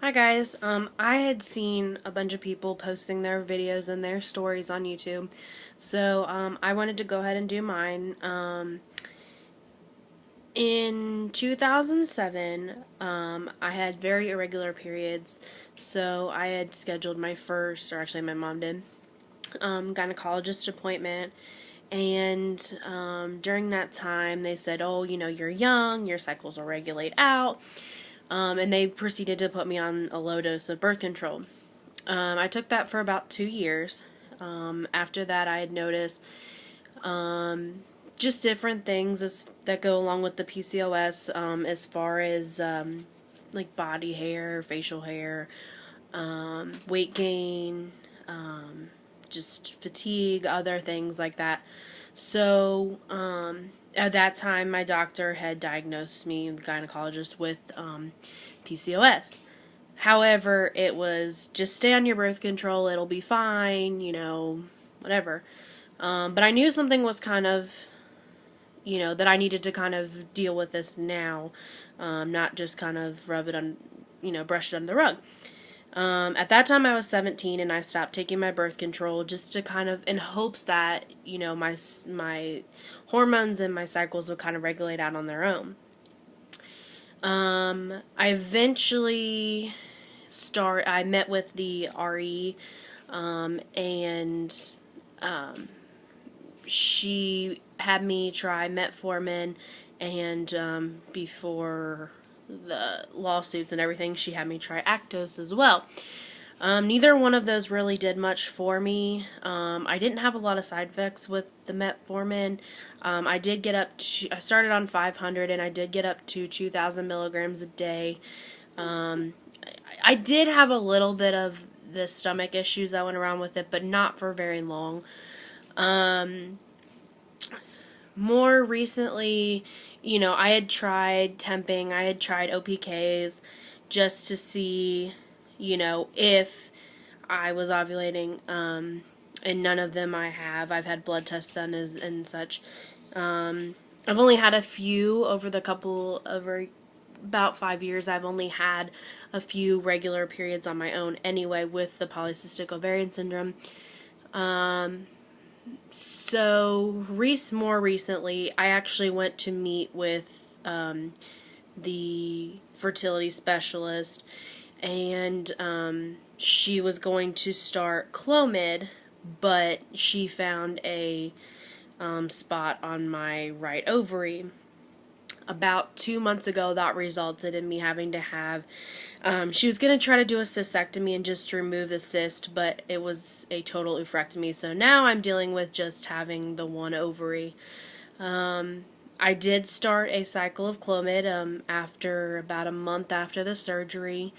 Hi guys, I had seen a bunch of people posting their videos and their stories on YouTube, so I wanted to go ahead and do mine. In 2007, I had very irregular periods, so I had scheduled my first, or actually my mom did, gynecologist appointment. And during that time, they said, "Oh, you're young, your cycles will regulate out." And they proceeded to put me on a low dose of birth control. I took that for about 2 years. After that, I had noticed just different things that go along with the PCOS, as far as like body hair, facial hair, weight gain, just fatigue, other things like that. So, at that time, my doctor had diagnosed me, the gynecologist, with PCOS. However, it was just stay on your birth control, it'll be fine, whatever. But I knew something was kind of, that I needed to kind of deal with this now, not just kind of rub it on, brush it under the rug. At that time, I was 17, and I stopped taking my birth control just to kind of, in hopes that, my hormones and my cycles would kind of regulate out on their own. I eventually I met with the RE, and she had me try metformin, and before the lawsuits and everything, she had me try Actos as well. Neither one of those really did much for me. I didn't have a lot of side effects with the metformin. I did get up to, I started on 500 and I did get up to 2,000 milligrams a day. I did have a little bit of the stomach issues that went around with it, but not for very long. More recently, I had tried temping, I had tried OPKs just to see, if I was ovulating, and none of them I have. I've had blood tests done and such. I've only had a few over about 5 years. I've only had a few regular periods on my own anyway with the polycystic ovarian syndrome. So, more recently, I actually went to meet with the fertility specialist, and she was going to start clomid, but she found a spot on my right ovary. About 2 months ago, that resulted in me having to have, she was going to try to do a cystectomy and just remove the cyst, but it was a total oophrectomy, so now I'm dealing with just having the one ovary. I did start a cycle of clomid after about a month after the surgery,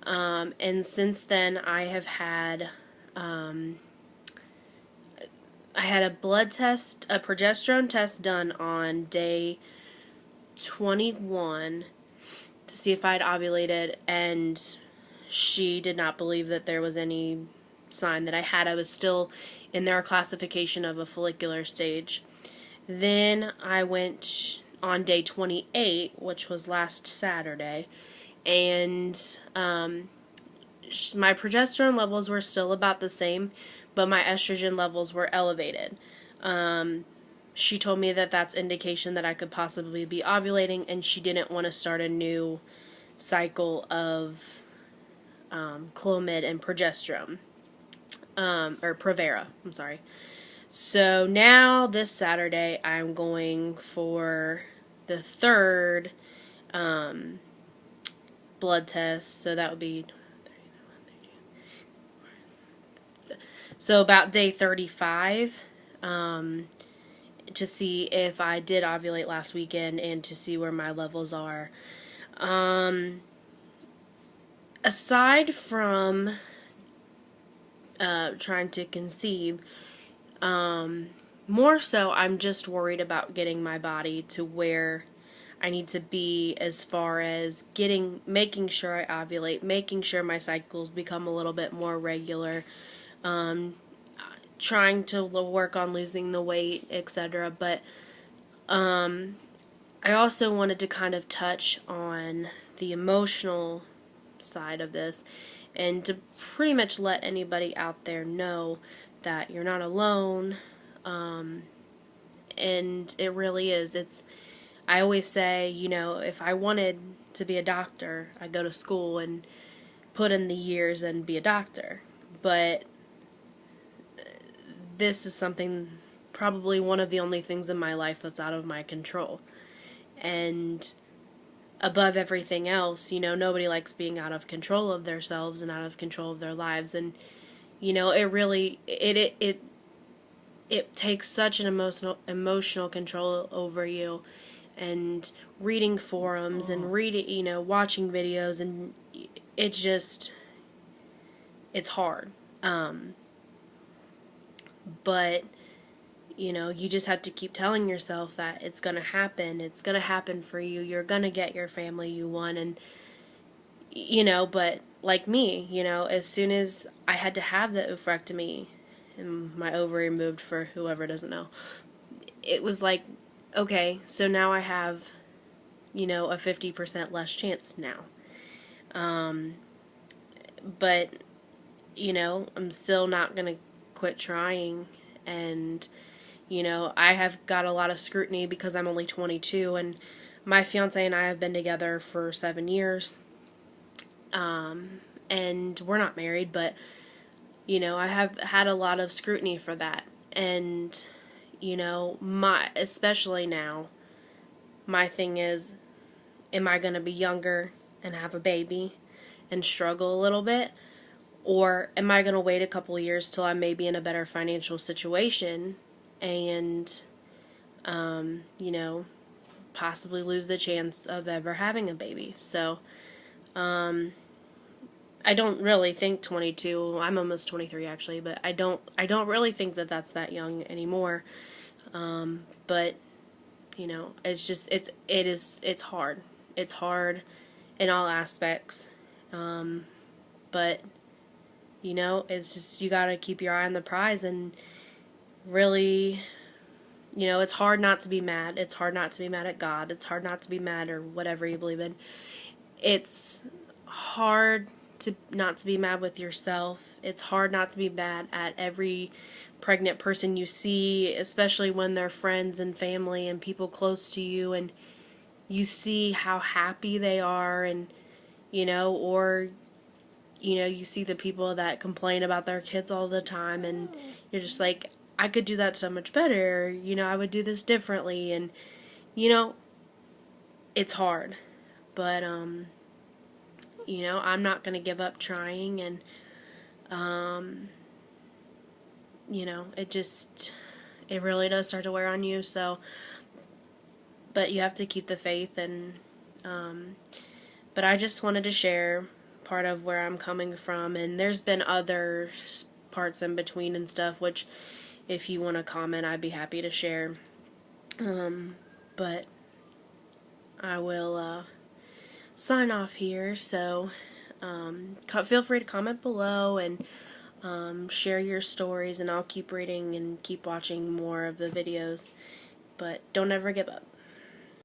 and since then I have had a blood test, a progesterone test done on day 21 to see if I'd ovulated, and she did not believe that there was any sign that I had. I was still in their classification of a follicular stage. Then I went on day 28, which was last Saturday, and my progesterone levels were still about the same, but my estrogen levels were elevated. She told me that that's indication that I could possibly be ovulating, and she didn't want to start a new cycle of clomid and progesterone, or Provera, I'm sorry. So now this Saturday I'm going for the third blood test, so that would be about day 35, to see if I did ovulate last weekend and to see where my levels are. Aside from trying to conceive, more so I'm just worried about getting my body to where I need to be as far as making sure I ovulate, making sure my cycles become a little bit more regular, trying to work on losing the weight, etc. But I also wanted to kind of touch on the emotional side of this, and to pretty much let anybody out there know that you're not alone. And it really is. I always say, you know, if I wanted to be a doctor, I'd go to school and put in the years and be a doctor. But this is something, probably one of the only things in my life that's out of my control. And above everything else, you know, nobody likes being out of control of themselves and out of control of their lives. And, you know, it really, it takes such an emotional control over you. And reading forums and you know, watching videos, and it's hard. But, you know, you just have to keep telling yourself that it's going to happen. It's going to happen for you. You're going to get your family you want. And, you know, but like me, you know, as soon as I had to have the oophrectomy and my ovary removed, for whoever doesn't know, it was like, okay, so now I have, you know, a 50% less chance now. But, you know, I'm still not going to quit trying. And, you know, I have got a lot of scrutiny because I'm only 22, and my fiance and I have been together for 7 years. And we're not married, but, you know, I have had a lot of scrutiny for that. And, you know, especially now, my thing is, am I going to be younger and have a baby and struggle a little bit? Or am I going to wait a couple of years till I may be in a better financial situation and, you know, possibly lose the chance of ever having a baby? So, I don't really think 22, I'm almost 23 actually, but I don't really think that that's that young anymore. But, you know, it's just, it's hard. It's hard in all aspects. But, you know, it's just, you gotta keep your eye on the prize, and really, you know, it's hard not to be mad. It's hard not to be mad at God. It's hard not to be mad, or whatever you believe in. It's hard not to be mad with yourself. It's hard not to be mad at every pregnant person you see, especially when they're friends and family and people close to you, and you see how happy they are, and, you know, or, you know, you see the people that complain about their kids all the time, and you're just like, I could do that so much better, you know, I would do this differently. And, you know, it's hard, but, you know, I'm not going to give up trying. And, you know, it really does start to wear on you. So, but you have to keep the faith. And, but I just wanted to share part of where I'm coming from, and there's been other parts in between and stuff, which if you want to comment, I'd be happy to share. But I will sign off here. So feel free to comment below and share your stories, and I'll keep reading and keep watching more of the videos. But don't ever give up.